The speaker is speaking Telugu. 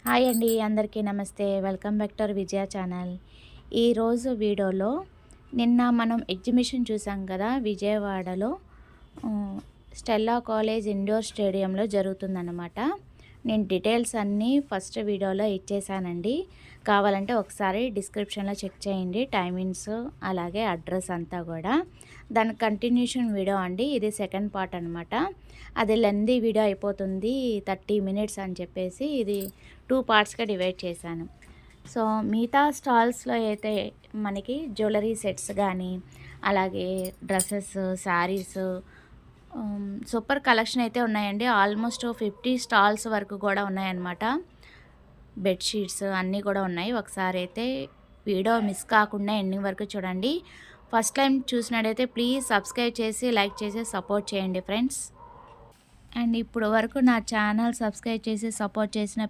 హాయ్ అండి, అందరికీ నమస్తే. Welcome back to our Vijaya channel. ఈరోజు వీడియోలో నిన్న మనం ఎగ్జిబిషన్ చూసాం కదా విజయవాడలో. స్టెల్లా కాలేజ్ ఇండోర్ స్టేడియంలో జరుగుతుందన్నమాట. నేను డీటెయిల్స్ అన్నీ ఫస్ట్ వీడియోలో ఇచ్చేసానండి. కావాలంటే ఒకసారి డిస్క్రిప్షన్లో చెక్ చేయండి, టైమింగ్స్ అలాగే అడ్రస్ అంతా కూడా. దాని కంటిన్యూషన్ వీడియో అండి, ఇది సెకండ్ పార్ట్ అనమాట. అది లెందీ వీడియో అయిపోతుంది, 30 మినిట్స్ అని చెప్పేసి ఇది 2 పార్ట్స్గా డివైడ్ చేశాను. సో మిగతా స్టాల్స్లో అయితే మనకి జ్యువెలరీ సెట్స్ కానీ అలాగే డ్రెస్సెస్, శారీస్, సూపర్ కలెక్షన్ అయితే ఉన్నాయండి. ఆల్మోస్ట్ 50 స్టాల్స్ వరకు కూడా ఉన్నాయన్నమాట. బెడ్షీట్స్ అన్నీ కూడా ఉన్నాయి. ఒకసారి అయితే వీడియో మిస్ కాకుండా ఎండింగ్ వరకు చూడండి. ఫస్ట్ టైం చూసినట్టయితే ప్లీజ్ సబ్స్క్రైబ్ చేసి లైక్ చేసి సపోర్ట్ చేయండి ఫ్రెండ్స్. అండ్ ఇప్పుడు వరకు నా ఛానల్ సబ్స్క్రైబ్ చేసి సపోర్ట్ చేసిన